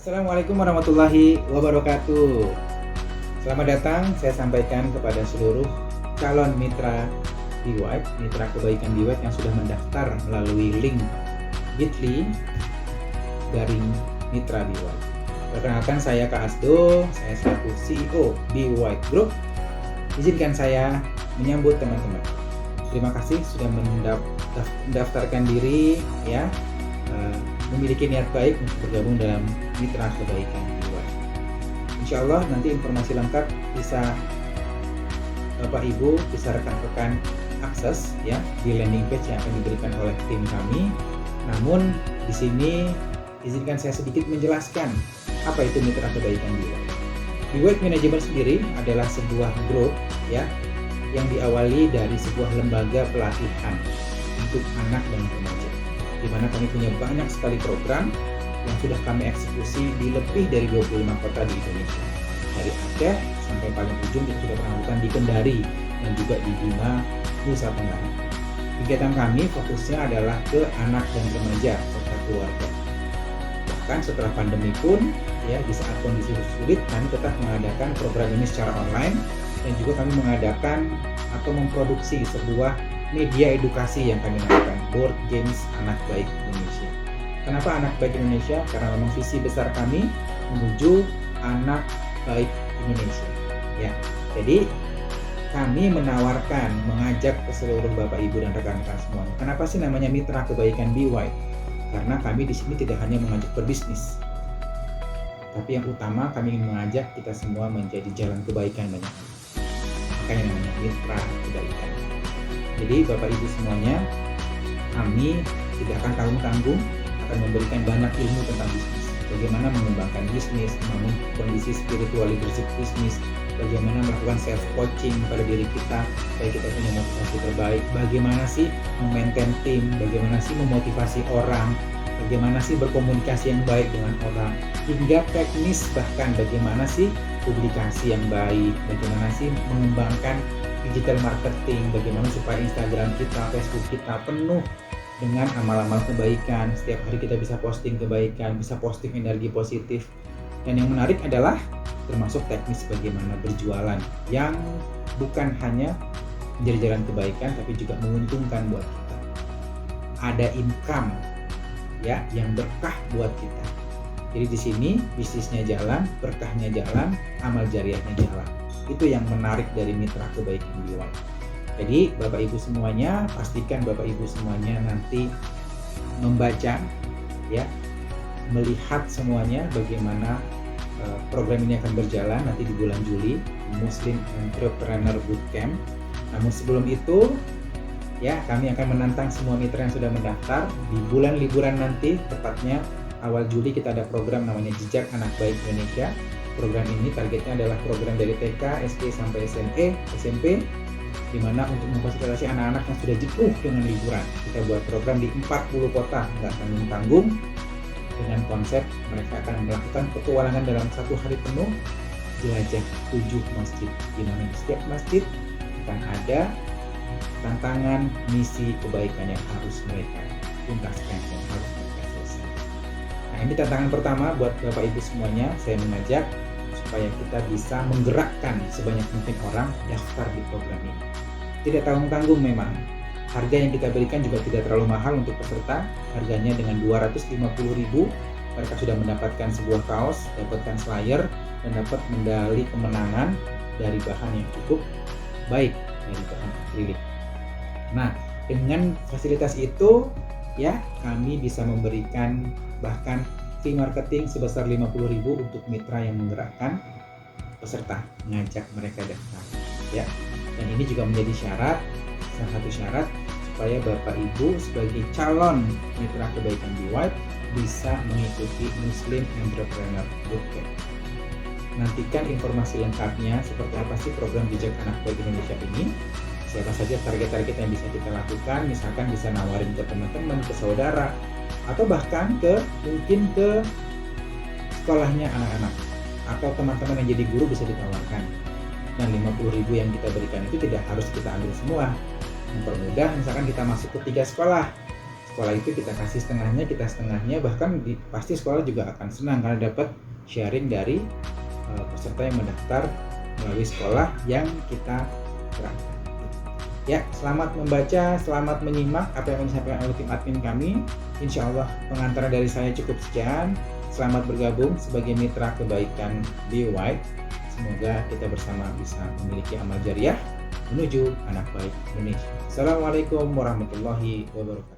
Assalamualaikum warahmatullahi wabarakatuh. Selamat datang saya sampaikan kepada seluruh calon mitra BeWhite, mitra kebaikan BeWhite yang sudah mendaftar melalui link bit.ly garing mitra BeWhite. Perkenalkan, saya Kak Asdo, saya selaku CEO BeWhite Group. Izinkan saya menyambut teman-teman. Terima kasih sudah mendaftarkan diri ya, memiliki niat baik untuk bergabung dalam mitra kebaikan BeWhite. Insya Allah nanti informasi lengkap bisa Bapak Ibu, bisa rekan-rekan akses ya di landing page yang akan diberikan oleh tim kami. Namun di sini izinkan saya sedikit menjelaskan apa itu mitra kebaikan BeWhite. BeWhite Management sendiri adalah sebuah grup ya yang diawali dari sebuah lembaga pelatihan untuk anak dan remaja, di mana kami punya banyak sekali program yang sudah kami eksekusi di lebih dari 25 kota di Indonesia. Dari Aceh sampai paling ujung kita sudah pernah lakukan di Kendari dan juga di Bima, Nusa Tenggara. Kegiatan kami fokusnya adalah ke anak dan remaja serta keluarga. Bahkan setelah pandemi pun, ya di saat kondisi sulit, kami tetap mengadakan program ini secara online dan juga kami mengadakan atau memproduksi sebuah media edukasi yang kami namakan Board Games Anak Baik Indonesia. Kenapa Anak Baik Indonesia? Karena memang visi besar kami menuju anak baik Indonesia. Ya, jadi kami menawarkan, mengajak ke seluruh Bapak Ibu dan rekan-rekan semuanya. Kenapa sih namanya Mitra Kebaikan BeWhite? Karena kami di sini tidak hanya mengajak berbisnis, tapi yang utama kami ingin mengajak kita semua menjadi jalan kebaikan banyak. Makanya namanya Mitra Kebaikan. Jadi Bapak Ibu semuanya, kami tidak akan tanggung-tanggung, akan memberikan banyak ilmu tentang bisnis. Bagaimana mengembangkan bisnis, membangun kondisi spiritual leadership bisnis, bagaimana melakukan self coaching pada diri kita supaya kita punya motivasi terbaik, bagaimana sih memaintain tim, bagaimana sih memotivasi orang, bagaimana sih berkomunikasi yang baik dengan orang, hingga teknis bahkan bagaimana sih publikasi yang baik, bagaimana sih mengembangkan digital marketing, bagaimana supaya Instagram kita, Facebook kita penuh dengan amal-amal kebaikan. Setiap hari kita bisa posting kebaikan, bisa posting energi positif. Dan yang menarik adalah termasuk teknis bagaimana berjualan yang bukan hanya menjadi jalan kebaikan tapi juga menguntungkan buat kita. Ada income ya yang berkah buat kita. Jadi di sini bisnisnya jalan, berkahnya jalan, amal jariahnya jalan. Itu yang menarik dari mitra kebaikan BeWhite. Jadi Bapak Ibu semuanya, pastikan Bapak Ibu semuanya nanti membaca ya, melihat semuanya bagaimana program ini akan berjalan nanti di bulan Juli, Muslim Entrepreneur Bootcamp. Namun sebelum itu ya, kami akan menantang semua mitra yang sudah mendaftar di bulan liburan nanti, tepatnya awal Juli kita ada program namanya Jejak Anak Baik Indonesia. Program ini targetnya adalah program dari TK, SD sampai SMP, di mana untuk memfasilitasi anak-anak yang sudah jenuh dengan liburan. Kita buat program di 40 kota, nggak tanggung-tanggung, dengan konsep mereka akan melakukan petualangan dalam 1 hari penuh, jelajah 7 masjid, di mana setiap masjid akan ada tantangan misi kebaikan yang harus mereka tuntaskan, yang harus mereka selesaikan. Nah, ini tantangan pertama buat Bapak Ibu semuanya. Saya mengajak supaya kita bisa menggerakkan sebanyak mungkin orang daftar di program ini. Tidak tanggung-tanggung memang. Harga yang kita berikan juga tidak terlalu mahal untuk peserta. Harganya dengan 250.000 mereka sudah mendapatkan sebuah kaos, dapatkan flyer, dan dapat medali kemenangan dari bahan yang cukup baik, dari bahan akrilik. Nah, dengan fasilitas itu ya, kami bisa memberikan bahkan fee marketing sebesar 50.000 untuk mitra yang menggerakkan peserta, mengajak mereka daftar ya. Dan ini juga menjadi syarat, salah satu syarat supaya Bapak Ibu sebagai calon mitra kebaikan BeWhite bisa mengikuti Muslim Entrepreneur Bootcamp. Nantikan informasi lengkapnya seperti apa sih program Jejak Anak Baik Indonesia ini, siapa saja target-target yang bisa kita lakukan, misalkan bisa nawarin ke teman-teman, ke saudara, atau bahkan mungkin ke sekolahnya anak-anak, atau teman-teman yang jadi guru bisa ditawarkan. Dan 50.000 yang kita berikan itu tidak harus kita ambil semua. Mempermudah, misalkan kita masuk ke 3 sekolah sekolah itu kita kasih setengahnya, kita setengahnya, bahkan pasti sekolah juga akan senang karena dapat sharing dari peserta yang mendaftar melalui sekolah yang kita gerakkan. Ya, selamat membaca, selamat menyimak apa yang disampaikan oleh tim admin kami. Insya Allah pengantaran dari saya cukup sekian. Selamat bergabung sebagai mitra kebaikan Be White. Semoga kita bersama bisa memiliki amal jariah menuju anak baik Indonesia. Assalamualaikum warahmatullahi wabarakatuh.